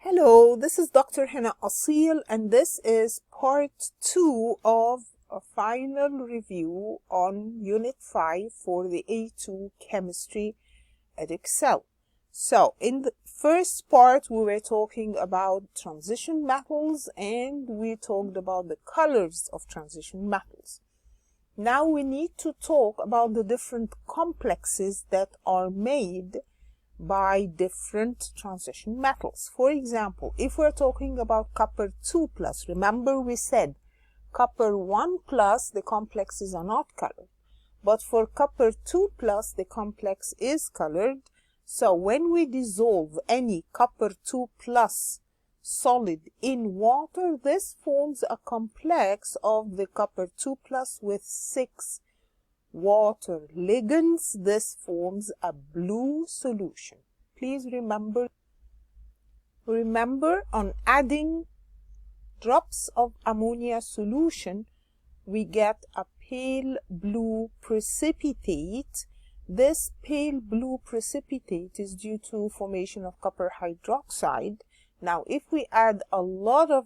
Hello, this is Dr. Hanaa Assil, and this is part 2 of a final review on Unit 5 for the A2 Chemistry Edexcel. So, in the first part, we were talking about transition metals and we talked about the colors of transition metals. Now we need to talk about the different complexes that are made by different transition metals. For example, if we're talking about copper 2+, remember we said copper 1+, the complexes are not colored. But for copper 2+, the complex is colored. So when we dissolve any copper 2+ solid in water, this forms a complex of the copper 2+ with 6 water ligands. This forms a blue solution. Please remember on adding drops of ammonia solution, we get a pale blue precipitate. This pale blue precipitate is due to formation of copper hydroxide. Now, if we add a lot of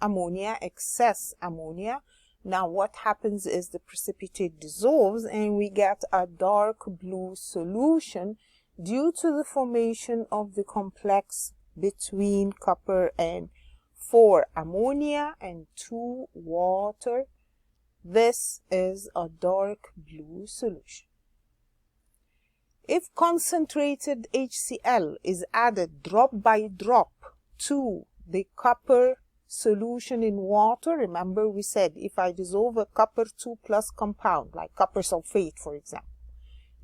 ammonia, excess ammonia, now what happens is the precipitate dissolves and we get a dark blue solution due to the formation of the complex between copper and 4 ammonia and 2 water. This is a dark blue solution. If concentrated HCl is added drop by drop to the copper solution in water, remember we said if I dissolve a copper 2+ compound like copper sulfate, for example,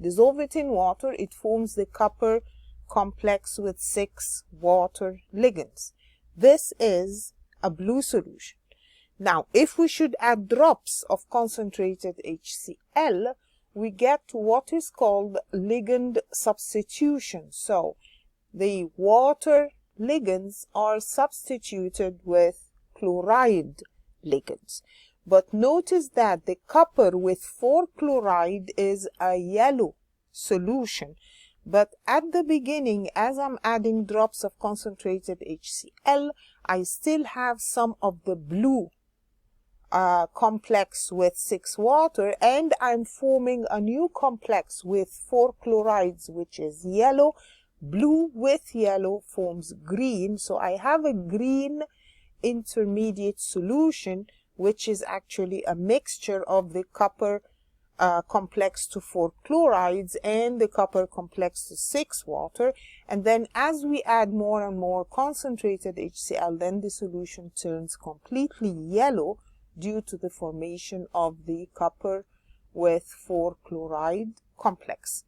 dissolve it in water, it forms the copper complex with 6 water ligands. This is a blue solution. Now, if we should add drops of concentrated HCl, we get what is called ligand substitution. So, the water ligands are substituted with chloride ligands. But notice that the copper with 4 chloride is a yellow solution. But at the beginning, as I'm adding drops of concentrated HCl, I still have some of the blue complex with 6 water, and I'm forming a new complex with 4 chlorides, which is yellow. Blue with yellow forms green, so I have a green intermediate solution, which is actually a mixture of the copper complex to 4 chlorides and the copper complex to 6 water. And then as we add more and more concentrated HCl, then the solution turns completely yellow due to the formation of the copper with 4 chloride complex.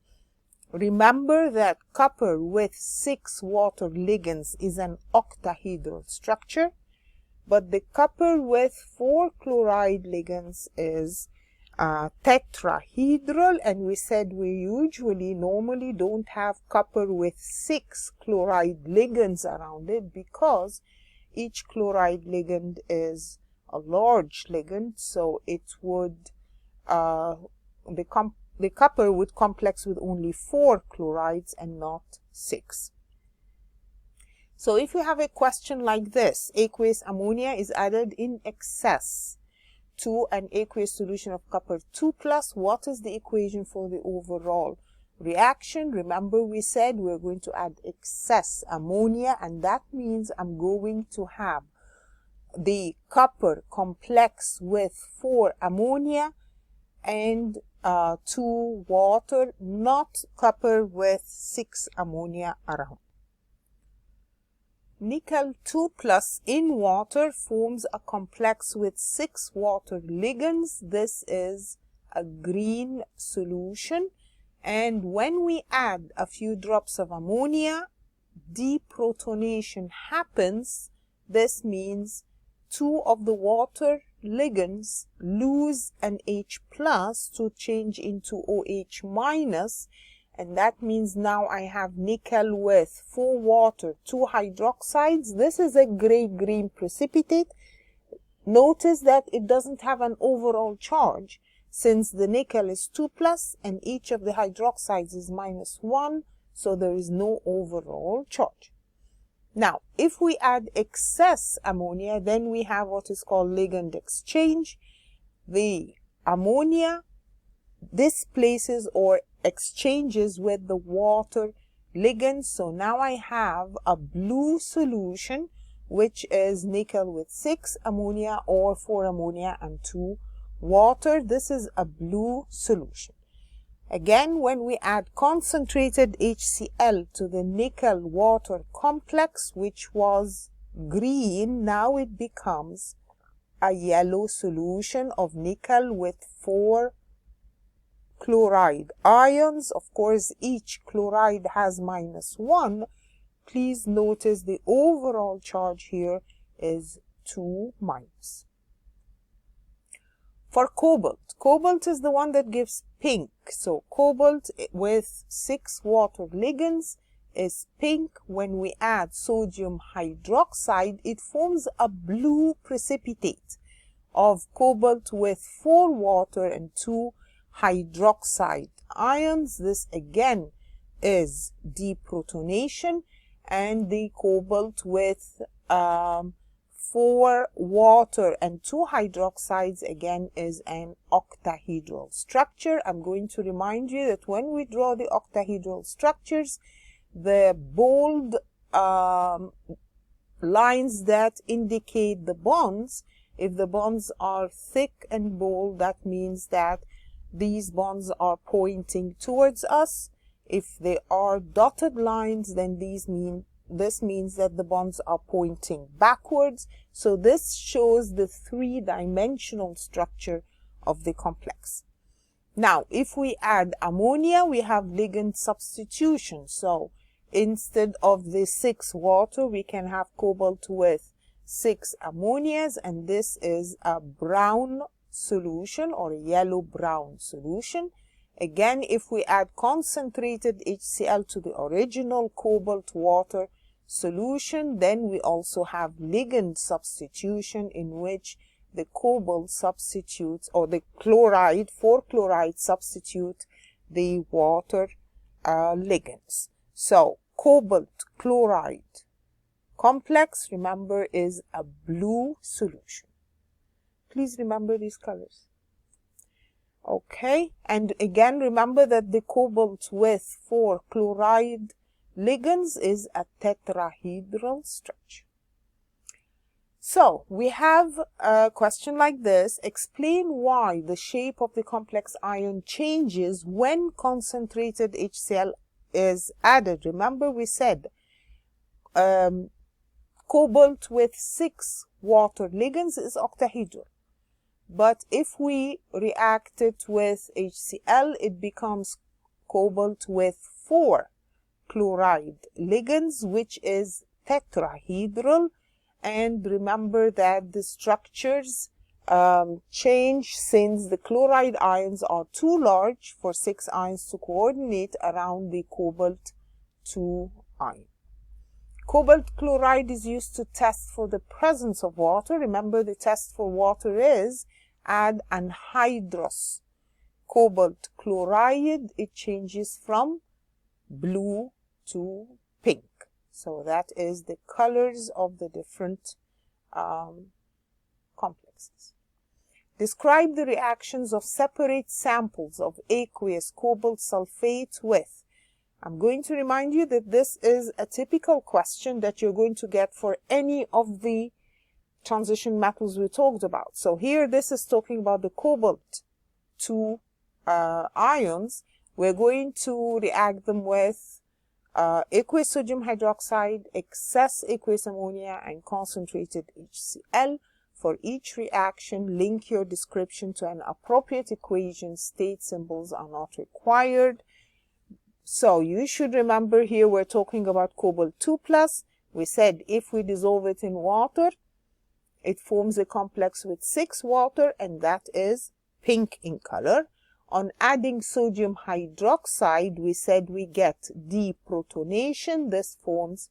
Remember that copper with 6 water ligands is an octahedral structure, but the copper with 4 chloride ligands is tetrahedral, and we said we usually normally don't have copper with 6 chloride ligands around it because each chloride ligand is a large ligand, so it would the copper would complex with only 4 chlorides and not 6. So if you have a question like this, aqueous ammonia is added in excess to an aqueous solution of copper 2+, what is the equation for the overall reaction? Remember we said we're going to add excess ammonia, and that means I'm going to have the copper complex with 4 ammonia and 2 water, not copper with 6 ammonia around. Nickel 2+ in water forms a complex with 6 water ligands. This is a green solution. And when we add a few drops of ammonia, deprotonation happens. This means 2 of the water ligands lose an H+ to change into OH-, and that means now I have nickel with 4 water, 2 hydroxides. This is a gray-green precipitate. Notice that it doesn't have an overall charge since the nickel is 2+ and each of the hydroxides is -1, so there is no overall charge. Now, if we add excess ammonia, then we have what is called ligand exchange. The ammonia displaces or exchanges with the water ligand. So now I have a blue solution, which is nickel with 6 ammonia or 4 ammonia and 2 water. This is a blue solution. Again, when we add concentrated HCl to the nickel water complex, which was green, now it becomes a yellow solution of nickel with 4 chloride ions. Of course, each chloride has -1. Please notice the overall charge here is 2 minus. For cobalt, cobalt is the one that gives pink. So cobalt with 6 water ligands is pink. When we add sodium hydroxide, it forms a blue precipitate of cobalt with 4 water and 2 hydroxide ions. This again is deprotonation, and the cobalt with 4 water and 2 hydroxides again is an octahedral structure. I'm going to remind you that when we draw the octahedral structures, the bold lines that indicate the bonds, if the bonds are thick and bold, that means that these bonds are pointing towards us. If they are dotted lines, then this means that the bonds are pointing backwards. So this shows the 3-dimensional structure of the complex. Now, if we add ammonia, we have ligand substitution. So instead of the 6 water, we can have cobalt with 6 ammonias, and this is a brown solution or a yellow-brown solution. Again, if we add concentrated HCl to the original cobalt water solution, then we also have ligand substitution, in which the cobalt substitutes, or the chloride, 4 chloride substitute the water ligands. So cobalt chloride complex, remember, is a blue solution. Please remember these colors. Okay, and again remember that the cobalt with 4 chloride ligands is a tetrahedral structure. So we have a question like this: explain why the shape of the complex ion changes when concentrated HCl is added. Remember we said cobalt with 6 water ligands is octahedral. But if we react it with HCl, it becomes cobalt with 4 chloride ligands, which is tetrahedral. And remember that the structures change since the chloride ions are too large for 6 ions to coordinate around the cobalt 2 ion. Cobalt chloride is used to test for the presence of water. Remember, the test for water is add anhydrous cobalt chloride. It changes from blue to pink. So that is the colors of the different complexes. Describe the reactions of separate samples of aqueous cobalt sulfate with. I'm going to remind you that this is a typical question that you're going to get for any of the transition metals we talked about. So here this is talking about the cobalt 2 ions. We're going to react them with aqueous sodium hydroxide, excess aqueous ammonia, and concentrated HCl. For each reaction, link your description to an appropriate equation. State symbols are not required. So you should remember here we're talking about cobalt 2+. We said if we dissolve it in water, it forms a complex with 6 water, and that is pink in color. On adding sodium hydroxide, we said we get deprotonation. This forms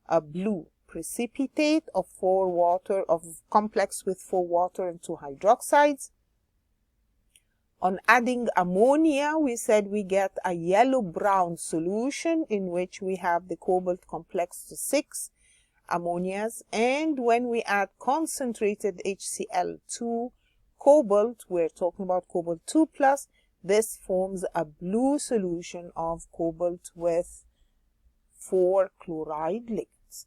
a blue precipitate of 4 water, of complex with 4 water and 2 hydroxides. On adding ammonia, we said we get a yellow-brown solution in which we have the cobalt complex to 6 ammonias, and when we add concentrated HCl to cobalt, we're talking about cobalt 2 plus, this forms a blue solution of cobalt with 4 chloride ligands.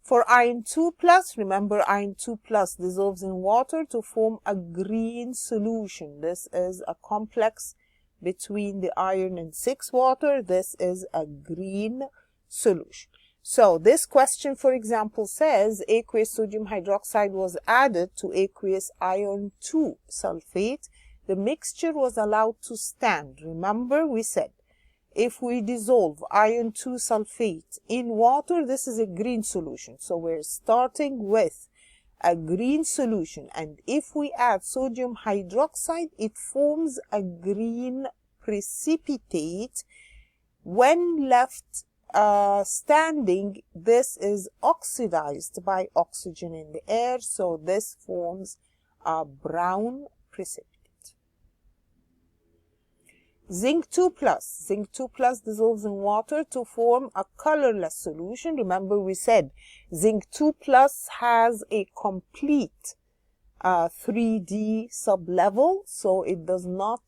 For iron 2 plus, remember iron 2 plus dissolves in water to form a green solution. This is a complex between the iron and 6 water. This is a green solution. So this question, for example, says aqueous sodium hydroxide was added to aqueous iron 2 sulfate. The mixture was allowed to stand. Remember, we said if we dissolve iron 2 sulfate in water, this is a green solution. So we're starting with a green solution. And if we add sodium hydroxide, it forms a green precipitate. When left standing, this is oxidized by oxygen in the air. So this forms a brown precipitate. Zinc 2 plus. Zinc 2 plus dissolves in water to form a colorless solution. Remember, we said zinc 2 plus has a complete 3D sublevel, so it does not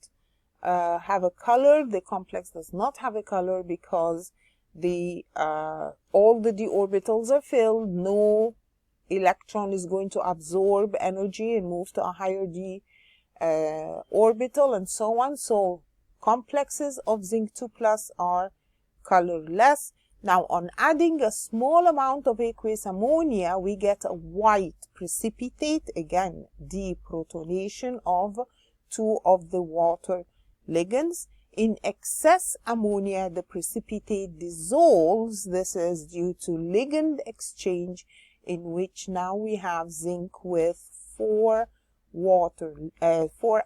have a color. The complex does not have a color because all the d orbitals are filled. No electron is going to absorb energy and move to a higher d orbital, and so on. So complexes of zinc 2 plus are colorless. Now, on adding a small amount of aqueous ammonia, we get a white precipitate. Again, deprotonation of 2 of the water ligands. In excess ammonia, the precipitate dissolves. This is due to ligand exchange, in which now we have zinc with 4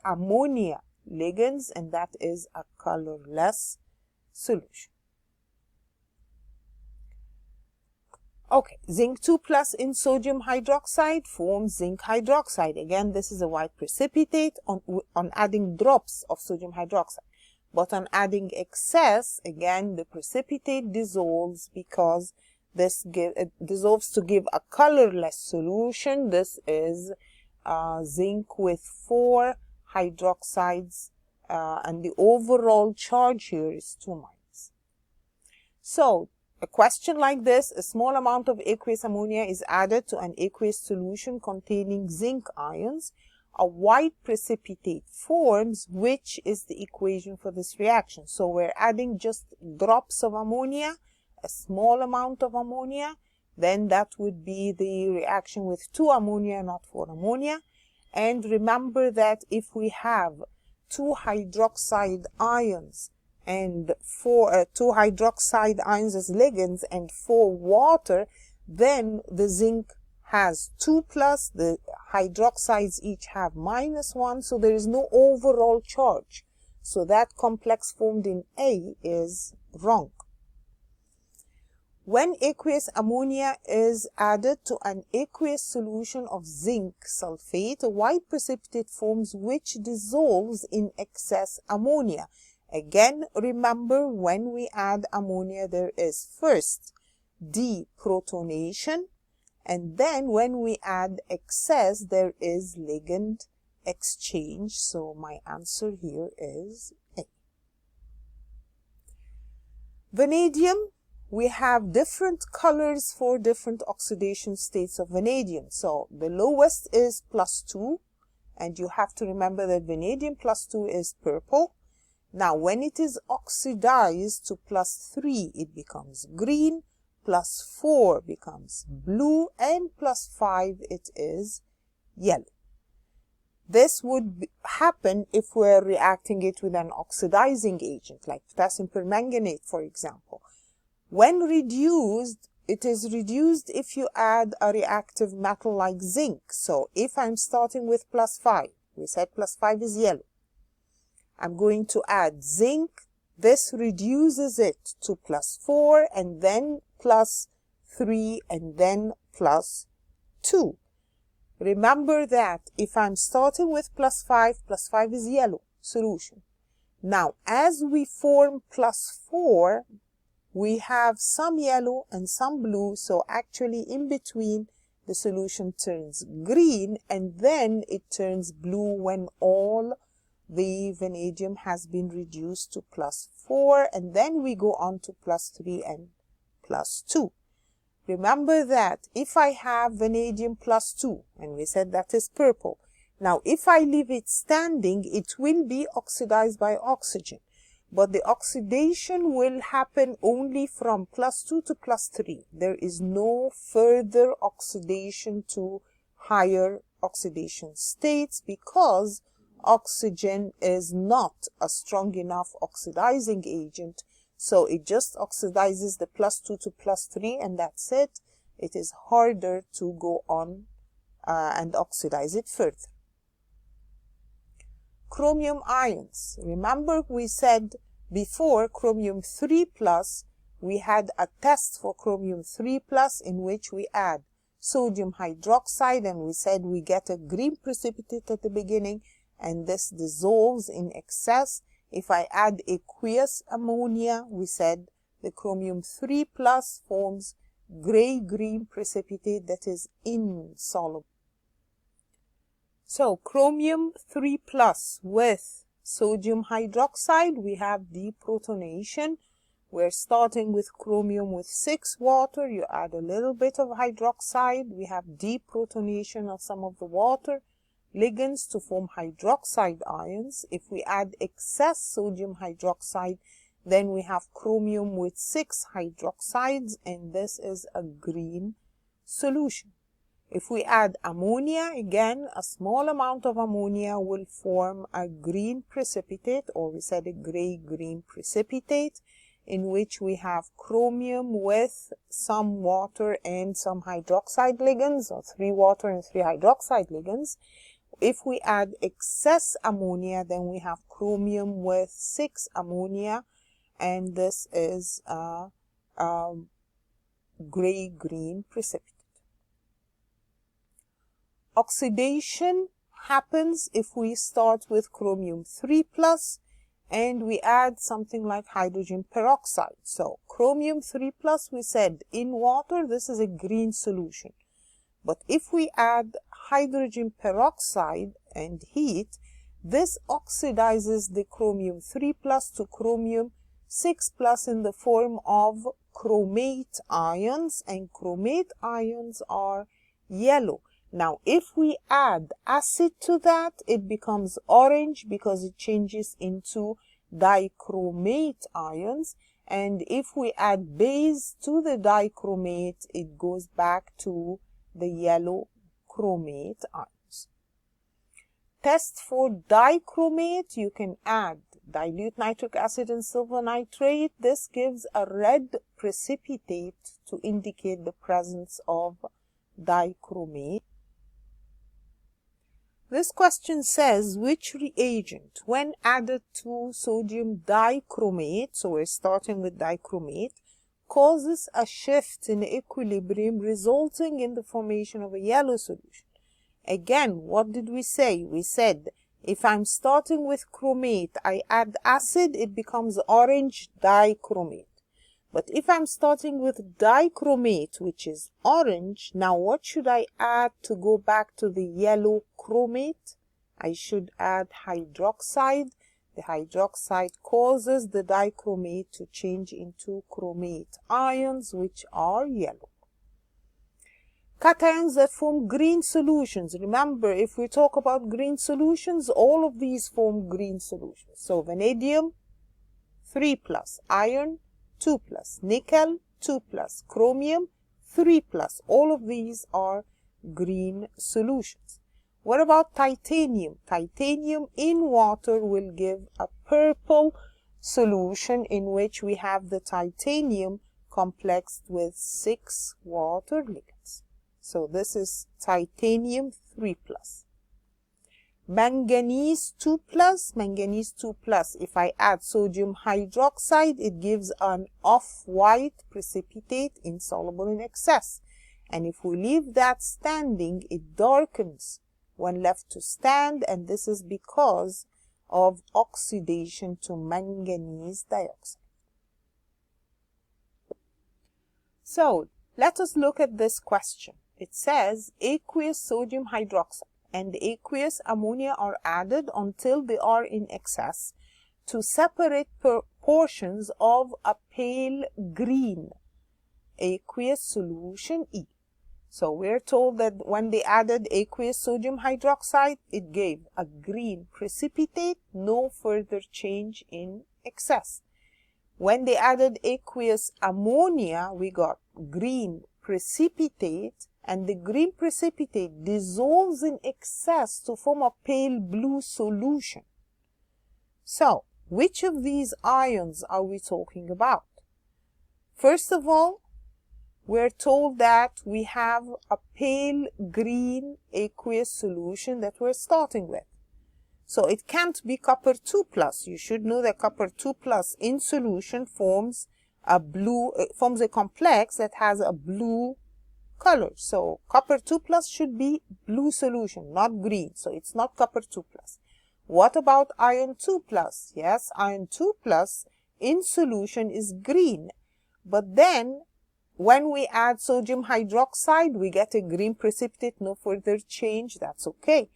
ammonia ligands, and that is a colorless solution. Okay, zinc 2 plus in sodium hydroxide forms zinc hydroxide. Again, this is a white precipitate on adding drops of sodium hydroxide. But on adding excess, again, the precipitate dissolves because this dissolves to give a colorless solution. This is zinc with 4 hydroxides, and the overall charge here is 2 minus. So a question like this, a small amount of aqueous ammonia is added to an aqueous solution containing zinc ions. A white precipitate forms, which is the equation for this reaction. So we're adding just drops of ammonia, a small amount of ammonia, then that would be the reaction with 2 ammonia, not 4 ammonia. And remember that if we have 2 hydroxide ions and 2 hydroxide ions as ligands and 4 water, then the zinc has 2 plus, the hydroxides each have -1, so there is no overall charge. So that complex formed in A is wrong. When aqueous ammonia is added to an aqueous solution of zinc sulfate, a white precipitate forms which dissolves in excess ammonia. Again, remember, when we add ammonia, there is first deprotonation, and then when we add excess, there is ligand exchange. So my answer here is A. Vanadium. We have different colors for different oxidation states of vanadium. So the lowest is +2, and you have to remember that vanadium +2 is purple. Now, when it is oxidized to +3, it becomes green, +4 becomes blue, and +5 it is yellow. This would happen if we're reacting it with an oxidizing agent, like potassium permanganate, for example. When reduced, it is reduced if you add a reactive metal like zinc. So if I'm starting with +5, we said +5 is yellow. I'm going to add zinc. This reduces it to +4, and then +3, and then +2. Remember that if I'm starting with +5 is yellow solution. Now, as we form +4, we have some yellow and some blue, so actually in between the solution turns green and then it turns blue when all the vanadium has been reduced to +4, and then we go on to +3 and +2. Remember that if I have vanadium +2, and we said that is purple, now if I leave it standing, it will be oxidized by oxygen. But the oxidation will happen only from +2 to +3. There is no further oxidation to higher oxidation states because oxygen is not a strong enough oxidizing agent. So it just oxidizes the +2 to +3 and that's it. It is harder to go on and oxidize it further. Chromium ions. Remember we said before chromium 3+, we had a test for chromium 3+, in which we add sodium hydroxide and we said we get a green precipitate at the beginning and this dissolves in excess. If I add aqueous ammonia, we said the chromium 3+ forms gray-green precipitate that is insoluble. So chromium 3+ with sodium hydroxide, we have deprotonation. We're starting with chromium with 6 water. You add a little bit of hydroxide. We have deprotonation of some of the water ligands to form hydroxide ions. If we add excess sodium hydroxide, then we have chromium with 6 hydroxides, and this is a green solution. If we add ammonia, again, a small amount of ammonia will form a green precipitate, or we said a gray-green precipitate, in which we have chromium with some water and some hydroxide ligands, or 3 water and 3 hydroxide ligands. If we add excess ammonia, then we have chromium with 6 ammonia, and this is a gray-green precipitate. Oxidation happens if we start with chromium 3+ and we add something like hydrogen peroxide. So chromium 3+, we said in water, this is a green solution. But if we add hydrogen peroxide and heat, this oxidizes the chromium 3+ to chromium 6+ in the form of chromate ions, and chromate ions are yellow. Now, if we add acid to that, it becomes orange because it changes into dichromate ions. And if we add base to the dichromate, it goes back to the yellow chromate ions. Test for dichromate, you can add dilute nitric acid and silver nitrate. This gives a red precipitate to indicate the presence of dichromate. This question says which reagent, when added to sodium dichromate, so we're starting with dichromate, causes a shift in equilibrium resulting in the formation of a yellow solution. Again, what did we say? We said if I'm starting with chromate, I add acid, it becomes orange dichromate. But if I'm starting with dichromate, which is orange, now what should I add to go back to the yellow chromate? I should add hydroxide. The hydroxide causes the dichromate to change into chromate ions, which are yellow. Cations that form green solutions. Remember, if we talk about green solutions, all of these form green solutions. So vanadium, 3+, iron, 2+, nickel, 2+, chromium, 3+. All of these are green solutions. What about titanium? Titanium in water will give a purple solution in which we have the titanium complexed with 6 water ligands. So this is titanium 3+. Manganese 2+, manganese 2+. If I add sodium hydroxide, it gives an off-white precipitate insoluble in excess. And if we leave that standing, it darkens when left to stand, and this is because of oxidation to manganese dioxide. So let us look at this question. It says aqueous sodium hydroxide and aqueous ammonia are added until they are in excess to separate portions of a pale green aqueous solution E. So we're told that when they added aqueous sodium hydroxide, it gave a green precipitate, no further change in excess. When they added aqueous ammonia, we got green precipitate, and the green precipitate dissolves in excess to form a pale blue solution. So, which of these ions are we talking about? First of all, we're told that we have a pale green aqueous solution that we're starting with. So it can't be copper 2 plus. You should know that copper 2 plus in solution forms a complex that has a blue color. So copper 2 plus should be blue solution, not green. So it's not copper 2 plus. What about iron 2 plus? Yes, iron 2 plus in solution is green. But then when we add sodium hydroxide, we get a green precipitate, no further change. That's okay.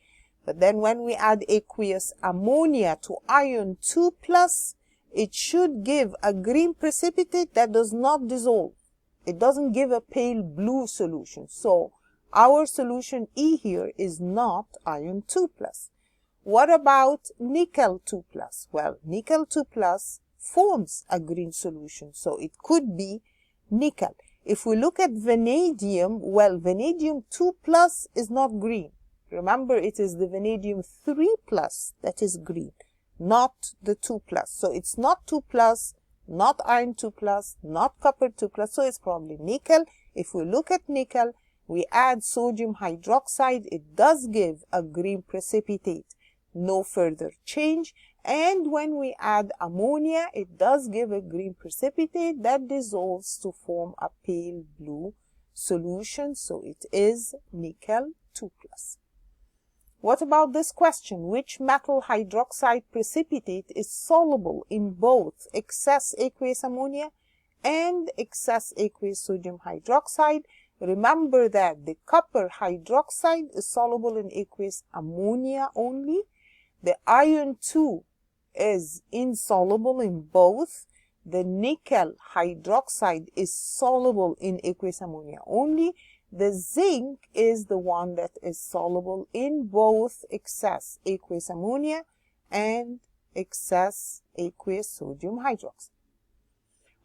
But then when we add aqueous ammonia to iron 2 plus, it should give a green precipitate that does not dissolve. It doesn't give a pale blue solution. So our solution E here is not iron 2 plus. What about nickel 2 plus? Well, nickel 2 plus forms a green solution. So it could be nickel. If we look at vanadium, well, vanadium 2 plus is not green. Remember, it is the vanadium 3 plus that is green, not the 2 plus. So it's not 2 plus, not iron 2 plus, not copper 2 plus. So it's probably nickel. If we look at nickel, we add sodium hydroxide. It does give a green precipitate, no further change. And when we add ammonia, it does give a green precipitate that dissolves to form a pale blue solution. So it is nickel 2 plus. What about this question? Which metal hydroxide precipitate is soluble in both excess aqueous ammonia and excess aqueous sodium hydroxide? Remember that the copper hydroxide is soluble in aqueous ammonia only. The iron 2 is insoluble in both. The nickel hydroxide is soluble in aqueous ammonia only. The zinc is the one that is soluble in both excess aqueous ammonia and excess aqueous sodium hydroxide.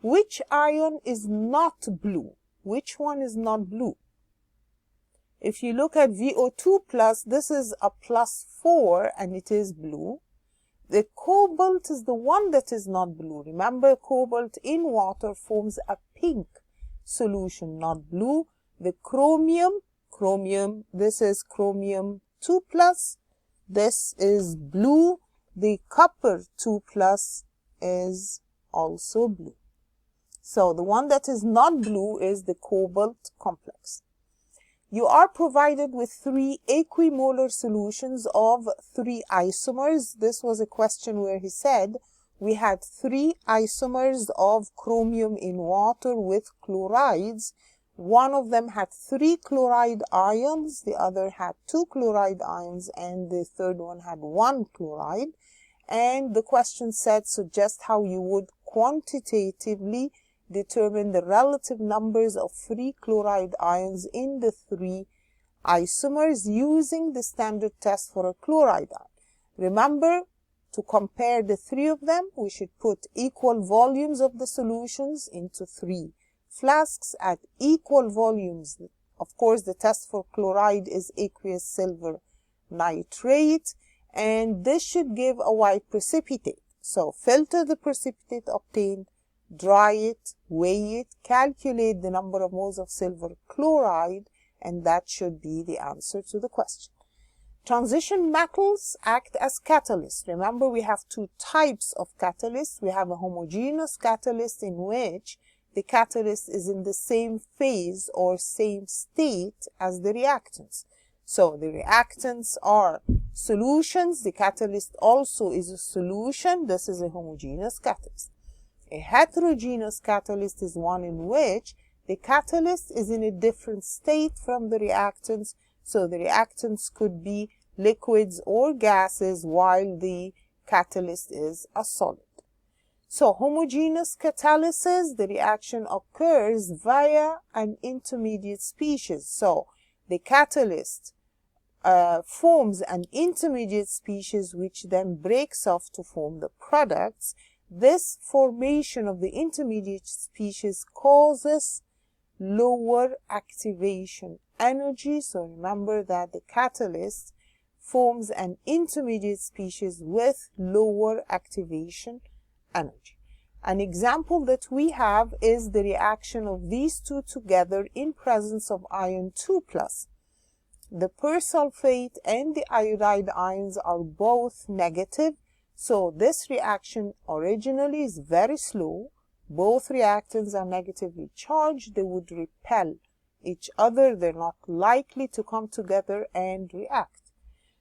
Which ion is not blue? Which one is not blue? If you look at VO2 plus, this is a +4 and it is blue. The cobalt is the one that is not blue. Remember, cobalt in water forms a pink solution, not blue. The chromium, this is chromium 2 plus. This is blue. The copper 2 plus is also blue. So the one that is not blue is the cobalt complex. You are provided with 3 equimolar solutions of 3 isomers. This was a question where he said we had 3 isomers of chromium in water with chlorides. One of them had 3 chloride ions, the other had 2 chloride ions, and the third one had 1 chloride. And the question said, suggest how you would quantitatively determine the relative numbers of free chloride ions in the 3 isomers using the standard test for a chloride ion. Remember, to compare the 3 of them, we should put equal volumes of the solutions into 3 flasks at equal volumes. Of course, the test for chloride is aqueous silver nitrate, and this should give a white precipitate. So filter the precipitate obtained, dry it, weigh it, calculate the number of moles of silver chloride, and that should be the answer to the question. Transition metals act as catalysts. Remember, we have 2 types of catalysts. We have a homogeneous catalyst in which the catalyst is in the same phase or same state as the reactants. So the reactants are solutions. The catalyst also is a solution. This is a homogeneous catalyst. A heterogeneous catalyst is one in which The catalyst is in a different state from the reactants, so the reactants could be liquids or gases while the catalyst is a solid. So homogeneous catalysis, the reaction occurs via an intermediate species. So the catalyst forms an intermediate species which then breaks off to form the products. This formation of the intermediate species causes lower activation energy. So remember that the catalyst forms an intermediate species with lower activation energy. An example that we have is the reaction of these two together in presence of iron 2+. The persulfate and the iodide ions are both negative, so this reaction originally is very slow. Both reactants are negatively charged. They would repel each other. They're not likely to come together and react.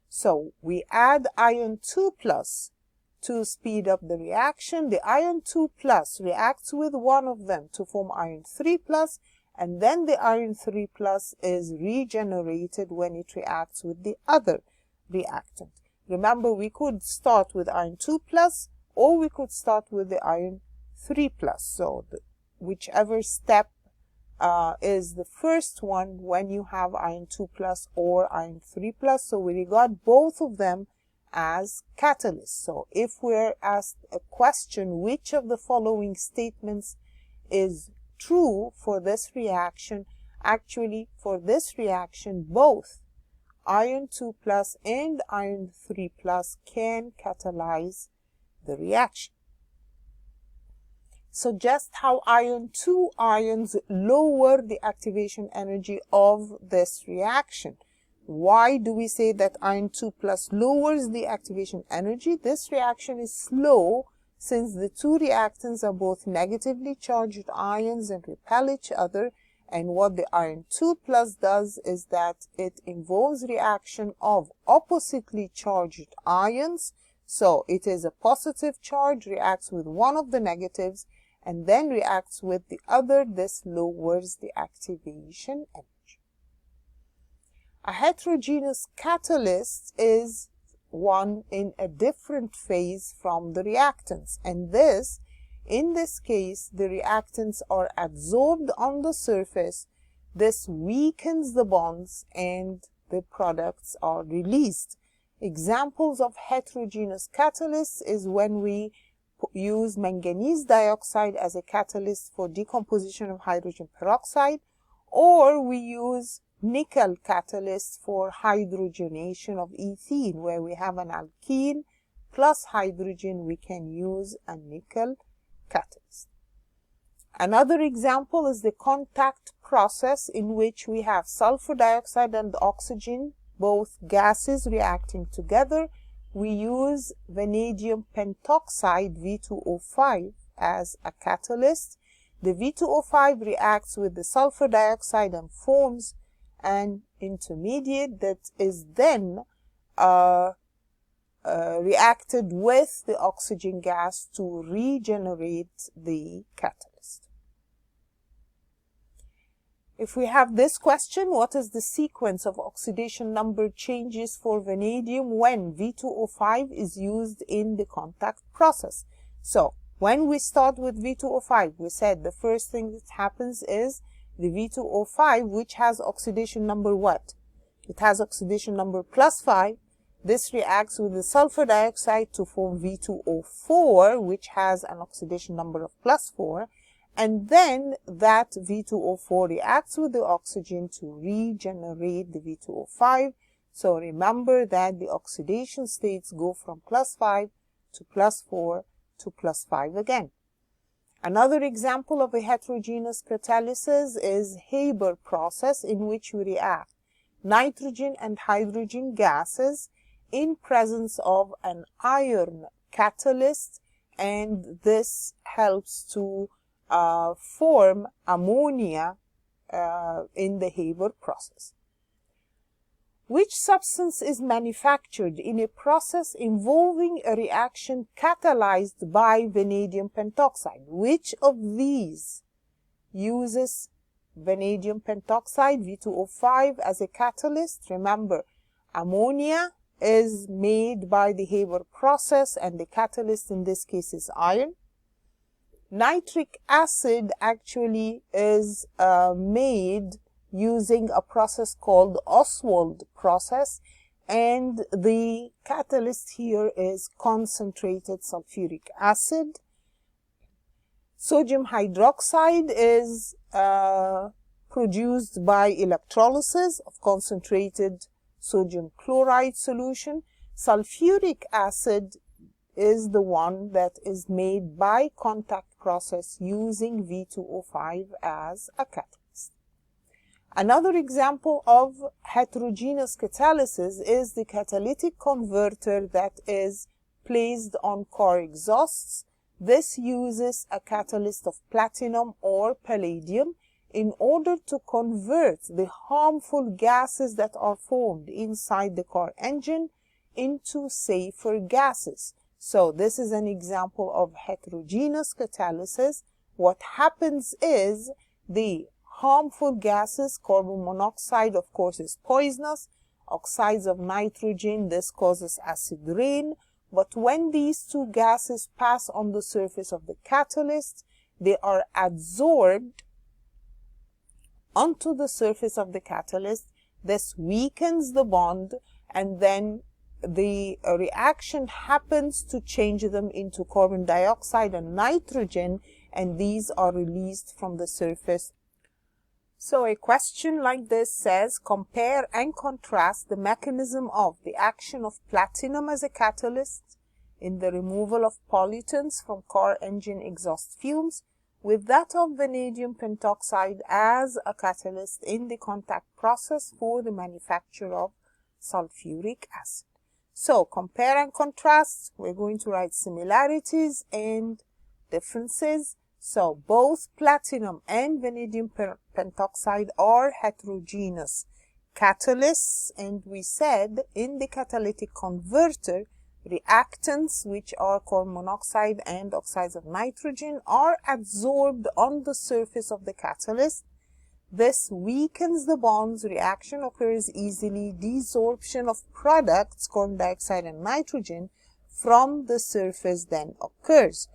So we add iron 2+ to speed up the reaction. The iron 2+ reacts with one of them to form iron 3+, and then the iron 3+ is regenerated when it reacts with the other reactant. Remember, we could start with iron 2+, or we could start with the iron 3+. So whichever step is the first one when you have iron 2+ or iron 3+. So we regard both of them as catalysts. So if we're asked a question, which of the following statements is true for this reaction? Actually, for this reaction, both iron 2+ and iron 3+ can catalyze the reaction. So just how iron 2 ions lower the activation energy of this reaction. Why do we say that iron 2+ lowers the activation energy? This reaction is slow since the two reactants are both negatively charged ions and repel each other. And what the iron 2+ does is that it involves reaction of oppositely charged ions. So it is a positive charge, reacts with one of the negatives, and then reacts with the other. This lowers the activation energy. A heterogeneous catalyst is one in a different phase from the reactants, and in this case, the reactants are adsorbed on the surface. This weakens the bonds and the products are released. Examples of heterogeneous catalysts is when we use manganese dioxide as a catalyst for decomposition of hydrogen peroxide, or we use nickel catalyst for hydrogenation of ethene. Where we have an alkene plus hydrogen, we can use a nickel catalyst. Another example is the contact process, in which we have sulfur dioxide and oxygen, both gases reacting together. We use vanadium pentoxide V2O5 as a catalyst. The V2O5 reacts with the sulfur dioxide and forms an intermediate that is then reacted with the oxygen gas to regenerate the catalyst. If we have this question, what is the sequence of oxidation number changes for vanadium when V2O5 is used in the contact process? So when we start with V2O5, we said the first thing that happens is the V2O5, which has oxidation number what? It has oxidation number +5. This reacts with the sulfur dioxide to form V2O4, which has an oxidation number of +4. And then that V2O4 reacts with the oxygen to regenerate the V2O5. So remember that the oxidation states go from +5 to +4 to +5 again. Another example of a heterogeneous catalysis is Haber process, in which we react nitrogen and hydrogen gases in presence of an iron catalyst, and this helps to form ammonia in the Haber process. Which substance is manufactured in a process involving a reaction catalyzed by vanadium pentoxide? Which of these uses vanadium pentoxide, V2O5, as a catalyst. Remember, ammonia is made by the Haber process, and the catalyst in this case is iron. Nitric acid actually is made using a process called Oswald process, and the catalyst here is concentrated sulfuric acid. Sodium hydroxide is produced by electrolysis of concentrated sodium chloride solution. Sulfuric acid is the one that is made by contact process using V2O5 as a catalyst. Another example of heterogeneous catalysis is the catalytic converter that is placed on car exhausts. This uses a catalyst of platinum or palladium in order to convert the harmful gases that are formed inside the car engine into safer gases. So this is an example of heterogeneous catalysis. What happens is the harmful gases, carbon monoxide of course is poisonous, oxides of nitrogen, this causes acid rain. But when these two gases pass on the surface of the catalyst, they are absorbed onto the surface of the catalyst. This weakens the bond, and then the reaction happens to change them into carbon dioxide and nitrogen, and these are released from the surface. So a question like this says, compare and contrast the mechanism of the action of platinum as a catalyst in the removal of pollutants from car engine exhaust fumes with that of vanadium pentoxide as a catalyst in the contact process for the manufacture of sulfuric acid. So compare and contrast, we're going to write similarities and differences. So both platinum and vanadium pentoxide are heterogeneous catalysts, and we said in the catalytic converter, reactants, which are carbon monoxide and oxides of nitrogen, are absorbed on the surface of the catalyst. This weakens the bonds, reaction occurs easily, desorption of products, carbon dioxide and nitrogen, from the surface then occurs.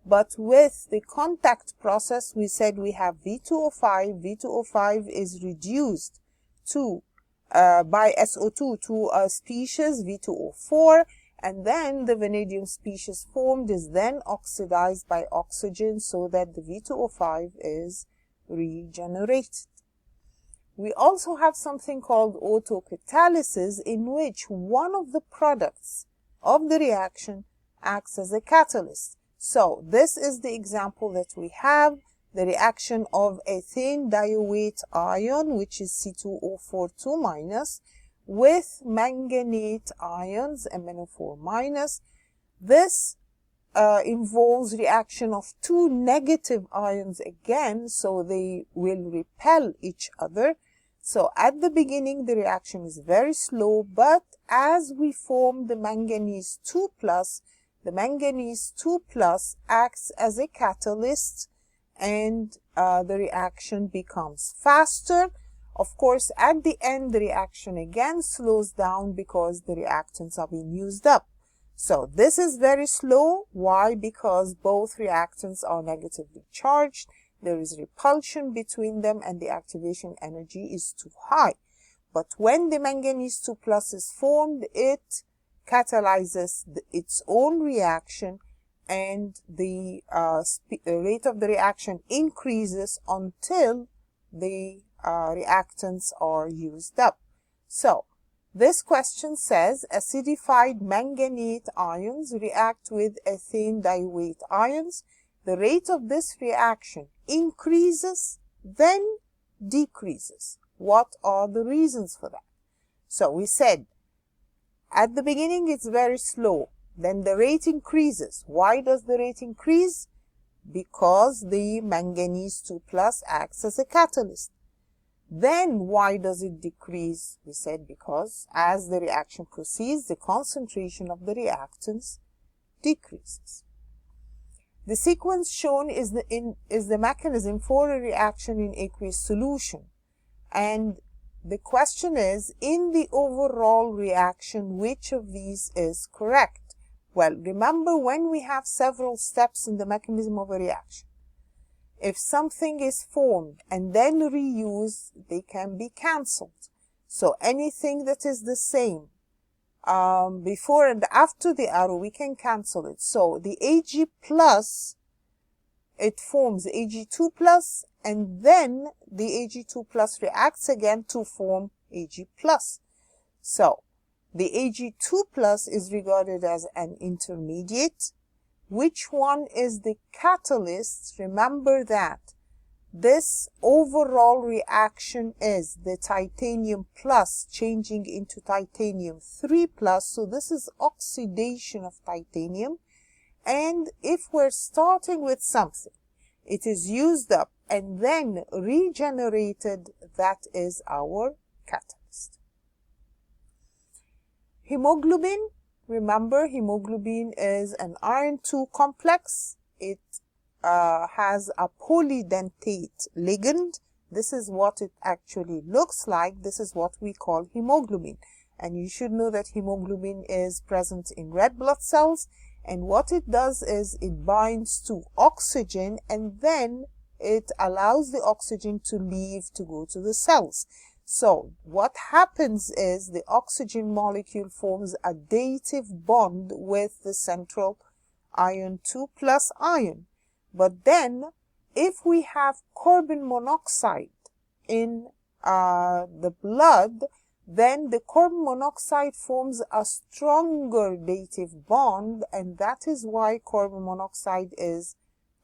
But with the contact process, we said we have V2O5. V2O5 is reduced to by SO2 to a species V2O4, and then the vanadium species formed is then oxidized by oxygen so that the V2O5 is regenerated. We also have something called autocatalysis, in which one of the products of the reaction acts as a catalyst. So this is the example that we have, the reaction of ethane diowate ion, which is C2O4 2-, with manganate ions, MnO4-. This involves reaction of two negative ions again, so they will repel each other. So at the beginning the reaction is very slow, but as we form the manganese 2+, the manganese 2+ acts as a catalyst, and the reaction becomes faster. Of course, at the end, the reaction again slows down because the reactants are being used up. So this is very slow. Why? Because both reactants are negatively charged. There is repulsion between them, and the activation energy is too high. But when the manganese 2+ is formed, it catalyzes its own reaction, and the rate of the reaction increases until the reactants are used up. So this question says acidified manganate ions react with ethane diowate ions. The rate of this reaction increases, then decreases. What are the reasons for that? So we said at the beginning it's very slow, then the rate increases. Why does the rate increase? Because the manganese 2+ acts as a catalyst. Then why does it decrease? We said because as the reaction proceeds, the concentration of the reactants decreases. The sequence shown is the mechanism for a reaction in aqueous solution. And the question is, in the overall reaction, which of these is correct? Well, remember, when we have several steps in the mechanism of a reaction, if something is formed and then reused, they can be cancelled. So anything that is the same before and after the arrow, we can cancel it. So the Ag plus, it forms Ag2 plus, and then the Ag2 plus reacts again to form Ag plus. So the Ag2 plus is regarded as an intermediate. Which one is the catalyst? Remember that this overall reaction is the titanium plus changing into titanium 3 plus. So this is oxidation of titanium. And if we're starting with something, it is used up and then regenerated, that is our catalyst. Hemoglobin, remember, hemoglobin is an iron 2 complex. It has a polydentate ligand. This is what it actually looks like. This is what we call hemoglobin. And you should know that hemoglobin is present in red blood cells. And what it does is it binds to oxygen, and then it allows the oxygen to leave to go to the cells. So what happens is the oxygen molecule forms a dative bond with the central iron 2 plus ion. But then if we have carbon monoxide in the blood, then the carbon monoxide forms a stronger dative bond, and that is why carbon monoxide is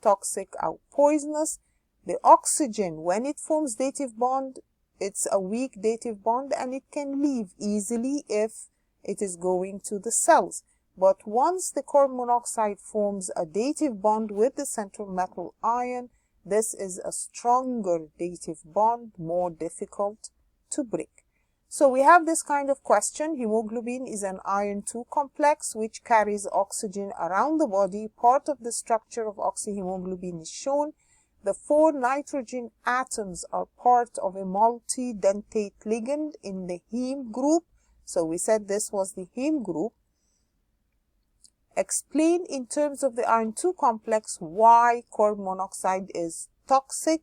toxic or poisonous. The oxygen, when it forms dative bond, it's a weak dative bond and it can leave easily if it is going to the cells. But once the carbon monoxide forms a dative bond with the central metal ion, this is a stronger dative bond, more difficult to break. So we have this kind of question. Hemoglobin is an iron 2 complex which carries oxygen around the body. Part of the structure of oxyhemoglobin is shown. The 4 nitrogen atoms are part of a multidentate ligand in the heme group. So we said this was the heme group. Explain in terms of the iron 2 complex why carbon monoxide is toxic.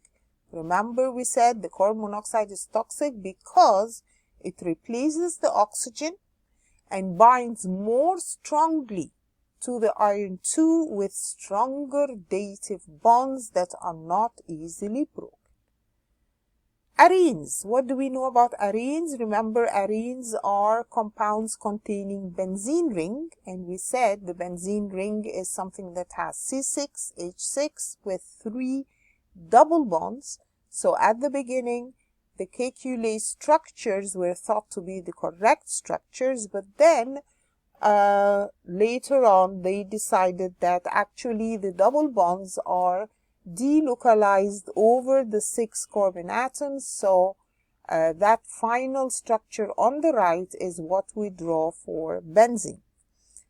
Remember, we said the carbon monoxide is toxic because it replaces the oxygen and binds more strongly to the iron 2 with stronger dative bonds that are not easily broken. Arenes. What do we know about arenes? Remember, arenes are compounds containing benzene ring, and we said the benzene ring is something that has C6H6 with 3 double bonds. So at the beginning, the KQLA structures were thought to be the correct structures, but then later on they decided that actually the double bonds are delocalized over the 6 carbon atoms. So that final structure on the right is what we draw for benzene.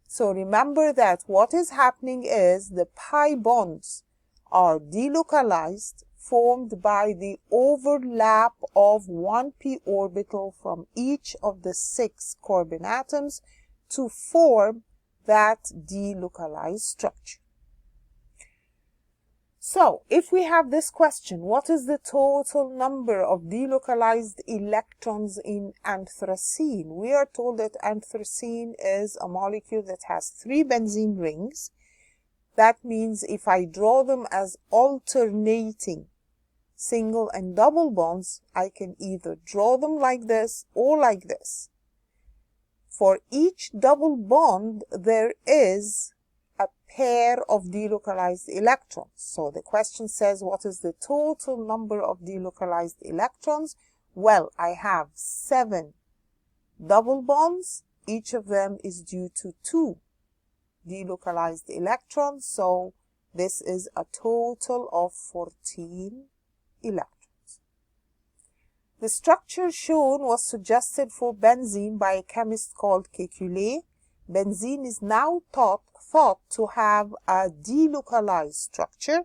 So remember that what is happening is the pi bonds are delocalized, formed by the overlap of 1p orbital from each of the 6 carbon atoms to form that delocalized structure. So, if we have this question, what is the total number of delocalized electrons in anthracene? We are told that anthracene is a molecule that has 3 benzene rings. That means if I draw them as alternating single and double bonds, I can either draw them like this or like this. For each double bond, there is a pair of delocalized electrons. So the question says, what is the total number of delocalized electrons? Well, I have 7 double bonds. Each of them is due to 2 delocalized electrons. So this is a total of 14 electrons. The structure shown was suggested for benzene by a chemist called KQLA. Benzene is now thought to have a delocalized structure.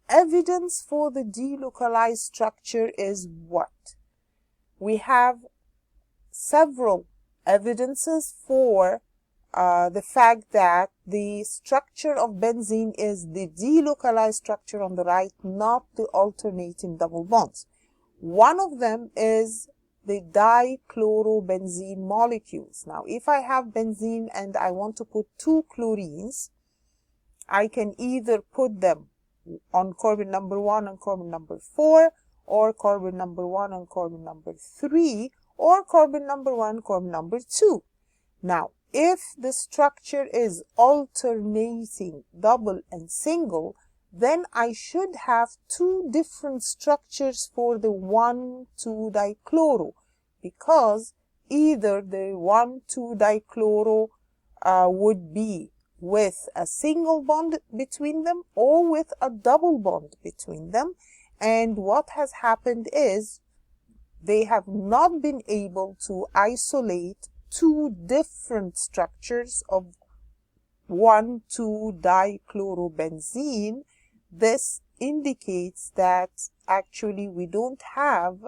Evidence for the delocalized structure is what? We have several evidences for the fact that the structure of benzene is the delocalized structure on the right, not the alternating double bonds. One of them is the dichlorobenzene molecules. Now, if I have benzene and I want to put two chlorines, I can either put them on carbon number 1 and carbon number 4, or carbon number 1 and carbon number 3, or carbon number 1, carbon number 2. Now, if the structure is alternating double and single, then I should have two different structures for the 1,2-dichloro, because either the 1,2-dichloro would be with a single bond between them or with a double bond between them. And what has happened is they have not been able to isolate two different structures of 1,2-dichlorobenzene. This indicates that actually we don't have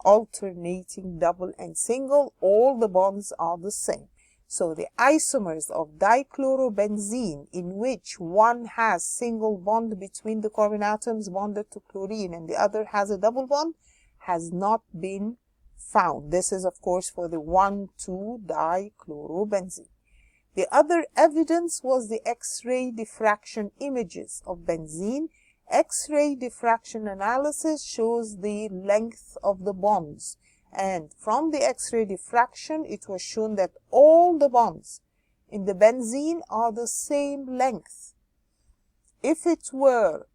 alternating double and single. All the bonds are the same. So the isomers of dichlorobenzene, in which one has single bond between the carbon atoms bonded to chlorine and the other has a double bond, has not been found. This is of course for the 1,2-dichlorobenzene. The other evidence was the X-ray diffraction images of benzene. X-ray diffraction analysis shows the length of the bonds. And from the X-ray diffraction, it was shown that all the bonds in the benzene are the same length. If it were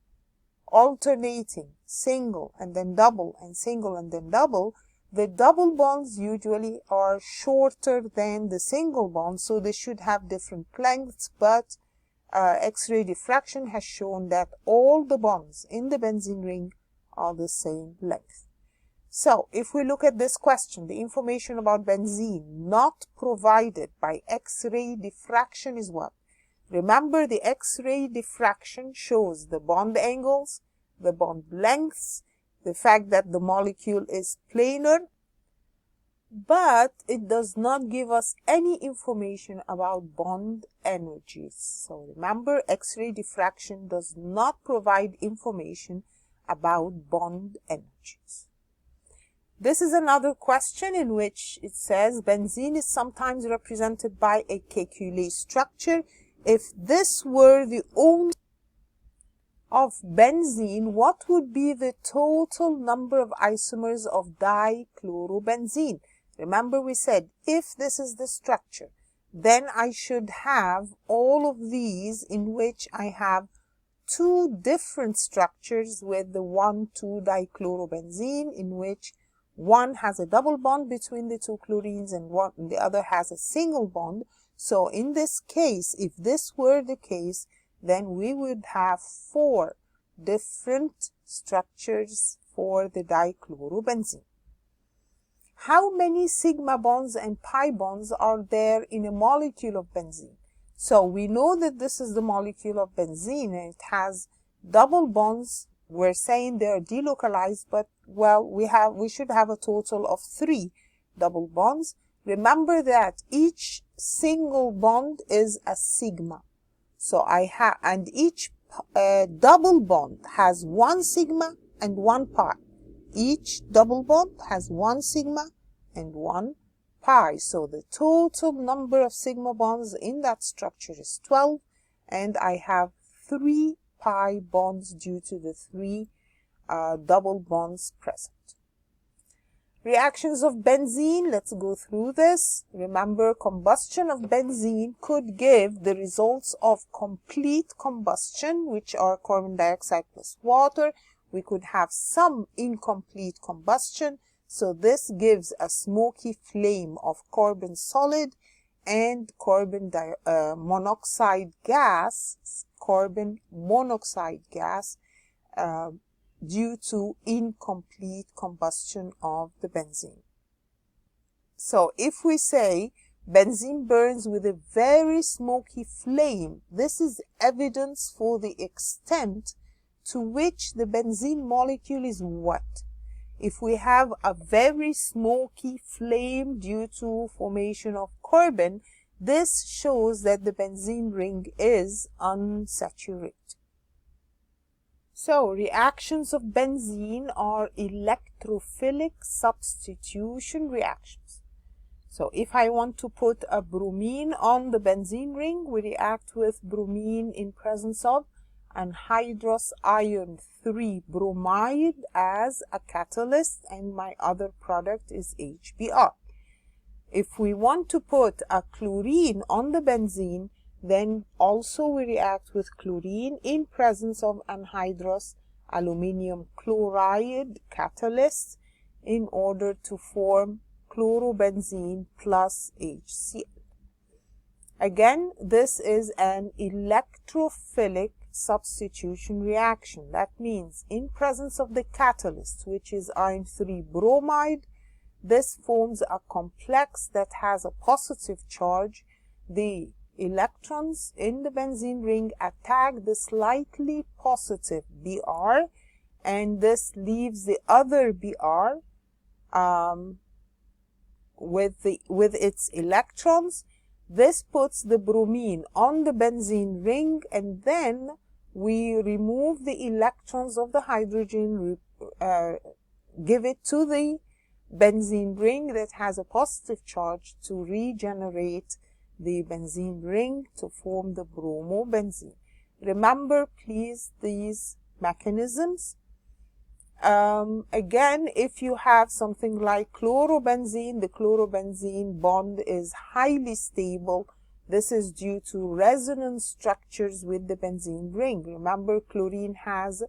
alternating single and then double and single and then double, the double bonds usually are shorter than the single bonds, so they should have different lengths, but X-ray diffraction has shown that all the bonds in the benzene ring are the same length. So, if we look at this question, the information about benzene not provided by X-ray diffraction is what? Remember, the X-ray diffraction shows the bond angles, the bond lengths, the fact that the molecule is planar, but it does not give us any information about bond energies. So remember, X-ray diffraction does not provide information about bond energies. This is another question in which it says benzene is sometimes represented by a kekulé structure. If this were the only of benzene, what would be the total number of isomers of dichlorobenzene? Remember, we said if this is the structure, then I should have all of these in which I have two different structures with the 1,2-dichlorobenzene, in which one has a double bond between the two chlorines and the other has a single bond. So in this case, if this were the case, then we would have four different structures for the dichlorobenzene. How many sigma bonds and pi bonds are there in a molecule of benzene? So we know that this is the molecule of benzene and it has double bonds. We're saying they are delocalized, but well, we should have a total of 3 double bonds. Remember that each single bond is a sigma. So and each double bond has 1 sigma and 1 pi. Each double bond has 1 sigma and 1 pi. So the total number of sigma bonds in that structure is 12, and I have 3 pi bonds due to the 3 double bonds present. Reactions of benzene, let's go through this. Remember, combustion of benzene could give the results of complete combustion, which are carbon dioxide plus water. We could have some incomplete combustion, so this gives a smoky flame of carbon solid and carbon monoxide gas due to incomplete combustion of the benzene. So if we say Benzene burns with a very smoky flame. This is evidence for the extent to which the benzene molecule is wet. If we have a very smoky flame due to formation of carbon, this shows that the benzene ring is unsaturated. So, reactions of benzene are electrophilic substitution reactions. So, if I want to put a bromine on the benzene ring, we react with bromine in presence of anhydrous iron 3 bromide as a catalyst, and my other product is HBr. If we want to put a chlorine on the benzene, then also we react with chlorine in presence of anhydrous aluminium chloride catalyst in order to form chlorobenzene plus HCl. Again, this is an electrophilic substitution reaction. That means in presence of the catalyst, which is iron 3 bromide, this forms a complex that has a positive charge. The electrons in the benzene ring attack the slightly positive Br, and this leaves the other Br with its electrons. This puts the bromine on the benzene ring, and then we remove the electrons of the hydrogen, give it to the benzene ring that has a positive charge to regenerate the benzene ring to form the bromobenzene. Remember, please, these mechanisms. Again, if you have something like chlorobenzene, the chlorobenzene bond is highly stable. This is due to resonance structures with the benzene ring. Remember, chlorine has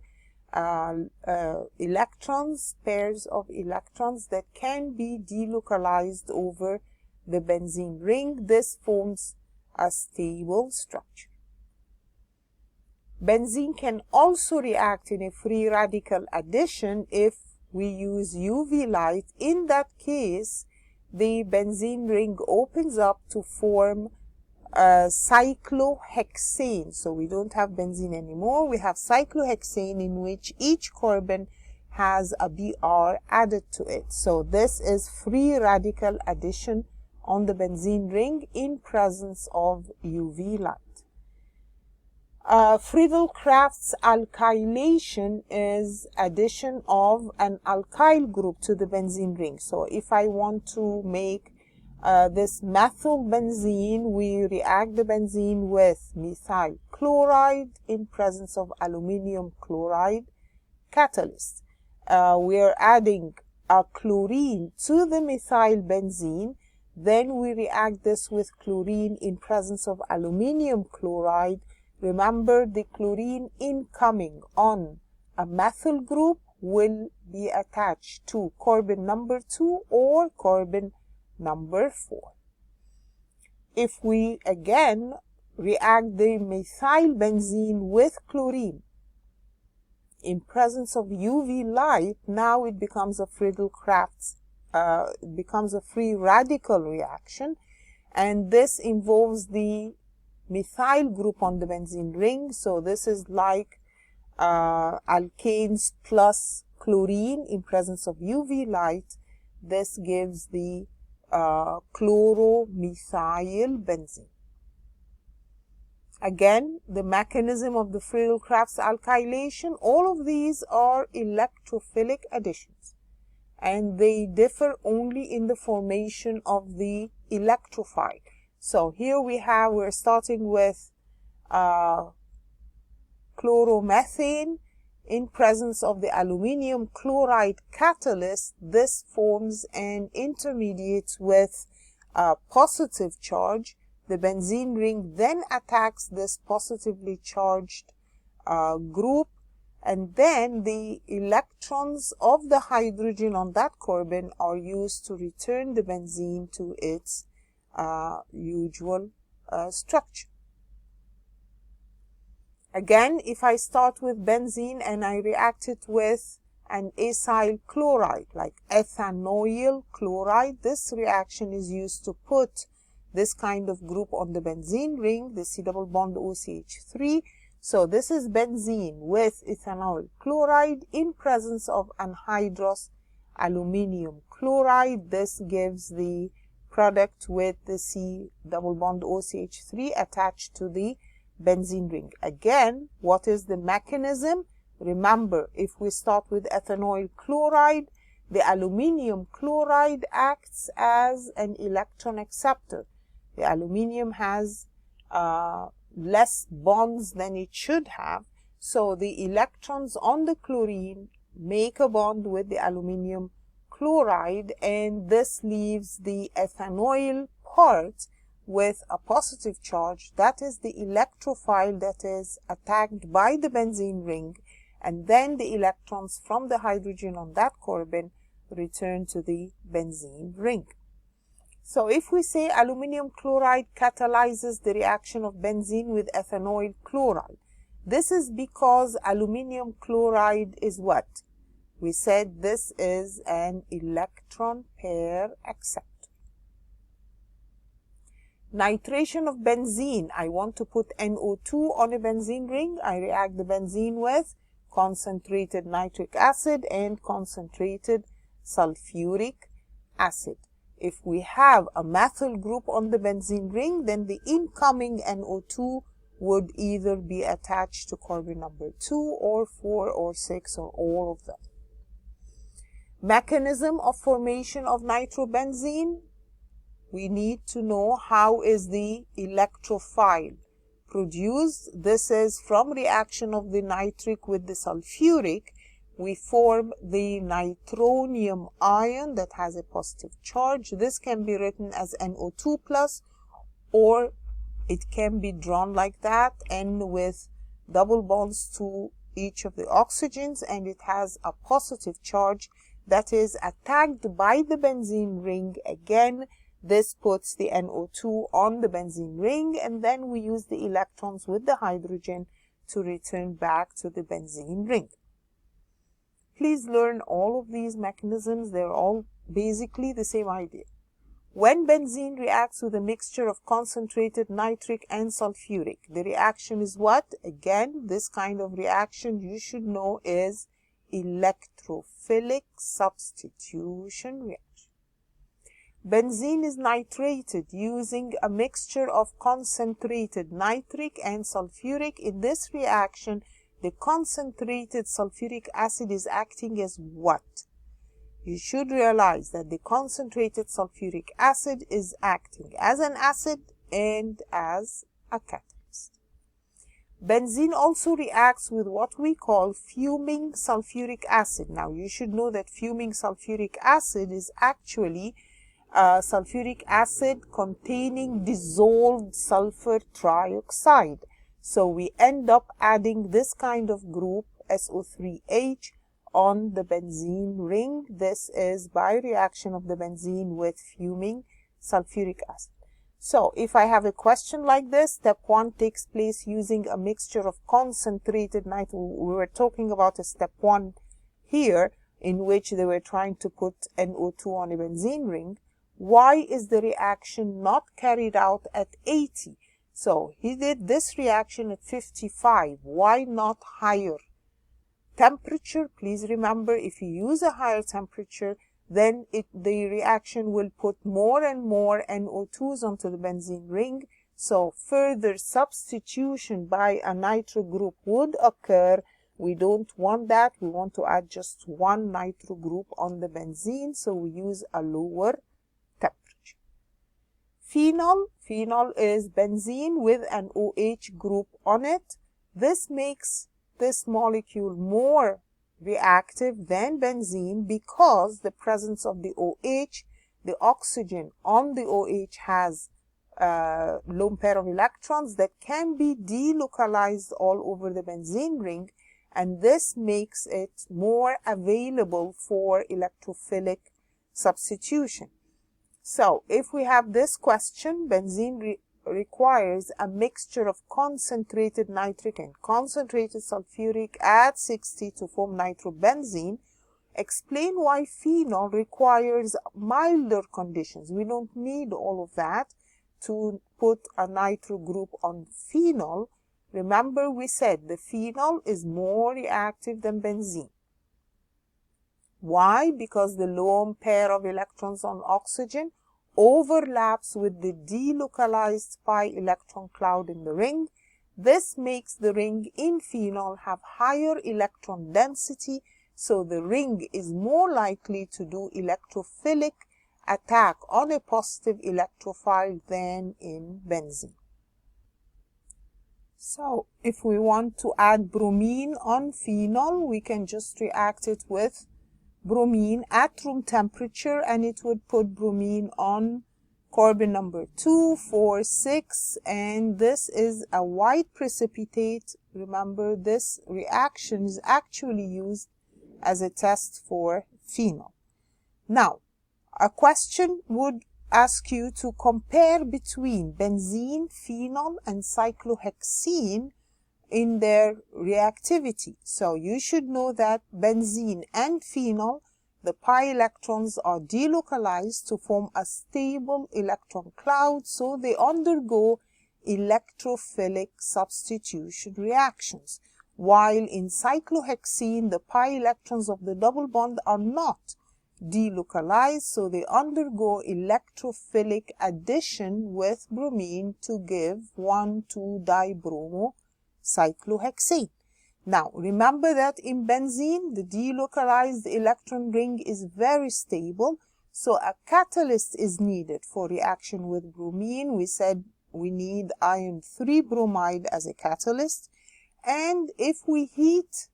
electrons, pairs of electrons that can be delocalized over the benzene ring. This forms a stable structure. Benzene can also react in a free radical addition if we use UV light. In that case, the benzene ring opens up to form cyclohexane. So we don't have benzene anymore. We have cyclohexane, in which each carbon has a Br added to it. So this is free radical addition on the benzene ring in presence of UV light. Friedel-Crafts alkylation is addition of an alkyl group to the benzene ring. So if I want to make this methyl benzene, we react the benzene with methyl chloride in presence of aluminium chloride catalyst. We are adding a chlorine to the methyl benzene. Then we react this with chlorine in presence of aluminium chloride. Remember, the chlorine incoming on a methyl group will be attached to carbon number 2 or carbon number 4. If we again react the methyl benzene with chlorine in presence of UV light, now it becomes a Friedel-Crafts, becomes a free radical reaction, and this involves the methyl group on the benzene ring. So this is like alkanes plus chlorine in presence of UV light. This gives the chloromethyl benzene. Again, the mechanism of the Friedel-Crafts alkylation, all of these are electrophilic additions, and they differ only in the formation of the electrophile. So here we're starting with chloromethane in presence of the aluminium chloride catalyst. This forms an intermediate with a positive charge. The benzene ring then attacks this positively charged group, and then the electrons of the hydrogen on that carbon are used to return the benzene to its usual structure. Again, if I start with benzene and I react it with an acyl chloride like ethanoyl chloride, this reaction is used to put this kind of group on the benzene ring, the C double bond OCH3. So this is benzene with ethanol chloride in presence of anhydrous aluminium chloride. This gives the product with the C double bond OCH3 attached to the benzene ring. Again, what is the mechanism? Remember, if we start with ethanol chloride, the aluminium chloride acts as an electron acceptor. The aluminium has less bonds than it should have, so the electrons on the chlorine make a bond with the aluminium chloride, and this leaves the ethanol part with a positive charge. That is the electrophile that is attacked by the benzene ring, and then the electrons from the hydrogen on that carbon return to the benzene ring. So if we say aluminium chloride catalyzes the reaction of benzene with ethanol chloride, this is because aluminium chloride is what? We said this is an electron pair acceptor. Nitration of benzene. I want to put NO2 on a benzene ring. I react the benzene with concentrated nitric acid and concentrated sulfuric acid. If we have a methyl group on the benzene ring, then the incoming NO2 would either be attached to carbon number 2 or 4 or 6 or all of them. Mechanism of formation of nitrobenzene. We need to know how is the electrophile produced. This is from reaction of the nitric with the sulfuric. We form the nitronium ion that has a positive charge. This can be written as NO2 plus, or it can be drawn like that, N with double bonds to each of the oxygens, and it has a positive charge that is attacked by the benzene ring. Again, this puts the NO2 on the benzene ring, and then we use the electrons with the hydrogen to return back to the benzene ring. Please learn all of these mechanisms. They're all basically the same idea. When benzene reacts with a mixture of concentrated nitric and sulfuric, the reaction is what? Again, this kind of reaction you should know is electrophilic substitution reaction. Benzene is nitrated using a mixture of concentrated nitric and sulfuric. In this reaction, the concentrated sulfuric acid is acting as what? You should realize that the concentrated sulfuric acid is acting as an acid and as a catalyst. Benzene also reacts with what we call fuming sulfuric acid. Now, you should know that fuming sulfuric acid is actually sulfuric acid containing dissolved sulfur trioxide. So we end up adding this kind of group, SO3H, on the benzene ring. This is by reaction of the benzene with fuming sulfuric acid. So if I have a question like this, step 1 takes place using a mixture of concentrated nitric. We were talking about a step 1 here in which they were trying to put NO2 on a benzene ring. Why is the reaction not carried out at 80? So he did this reaction at 55. Why not higher temperature? Please remember, if you use a higher temperature, then the reaction will put more and more NO2s onto the benzene ring. So further substitution by a nitro group would occur. We don't want that. We want to add just one nitro group on the benzene. So we use a lower temperature. Phenol. Phenol is benzene with an OH group on it. This makes this molecule more reactive than benzene because the presence of the OH, the oxygen on the OH has a lone pair of electrons that can be delocalized all over the benzene ring, and this makes it more available for electrophilic substitution. So if we have this question, benzene requires a mixture of concentrated nitric and concentrated sulfuric at 60 to form nitrobenzene. Explain why phenol requires milder conditions. We don't need all of that. to put a nitro group on phenol, remember we said the phenol is more reactive than benzene. Why? Because the lone pair of electrons on oxygen overlaps with the delocalized pi electron cloud in the ring. This makes the ring in phenol have higher electron density, so the ring is more likely to do electrophilic attack on a positive electrophile than in benzene. So if we want to add bromine on phenol, we can just react it with bromine at room temperature, and it would put bromine on carbon number 2, 4, 6, and this is a white precipitate. Remember, this reaction is actually used as a test for phenol. Now, a question would ask you to compare between benzene, phenol, and cyclohexene in their reactivity. So you should know that benzene and phenol, the pi electrons are delocalized to form a stable electron cloud, so they undergo electrophilic substitution reactions. While in cyclohexene, the pi electrons of the double bond are not delocalized, so they undergo electrophilic addition with bromine to give 1,2-dibromo cyclohexane. Now, remember that in benzene, the delocalized electron ring is very stable, so a catalyst is needed for reaction with bromine. We said we need iron 3 bromide as a catalyst, and if we heat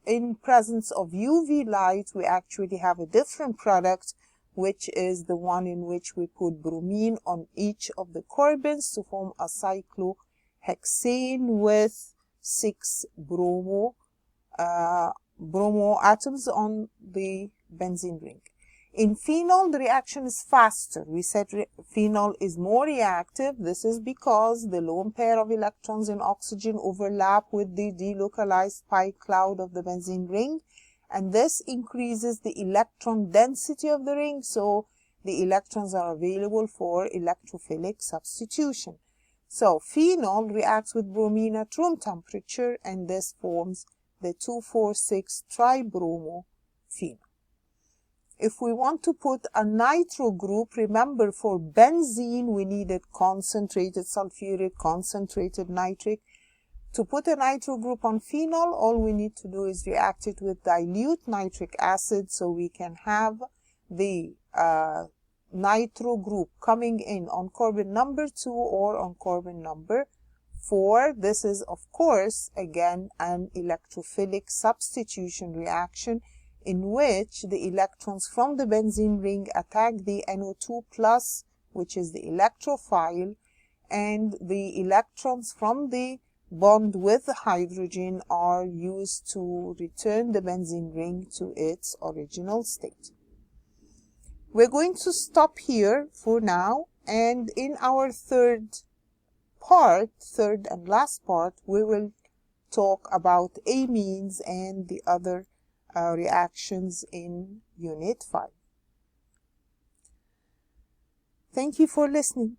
in presence of UV light, we actually have a different product, which is the one in which we put bromine on each of the carbons to form a cyclohexane with 6 bromo atoms on the benzene ring. In phenol, the reaction is faster. We said phenol is more reactive. This is because the lone pair of electrons in oxygen overlap with the delocalized pi cloud of the benzene ring, and this increases the electron density of the ring, so the electrons are available for electrophilic substitution. So phenol reacts with bromine at room temperature, and this forms the 2,4,6-tribromo phenol. If we want to put a nitro group, remember for benzene we needed concentrated sulfuric, concentrated nitric. To put a nitro group on phenol, all we need to do is react it with dilute nitric acid, so we can have the nitro group coming in on carbon number 2 or on carbon number 4. This is, of course, again an electrophilic substitution reaction in which the electrons from the benzene ring attack the NO2+, which is the electrophile, and the electrons from the bond with the hydrogen are used to return the benzene ring to its original state. We're going to stop here for now, and in our third and last part, we will talk about amines and the other reactions in Unit 5. Thank you for listening.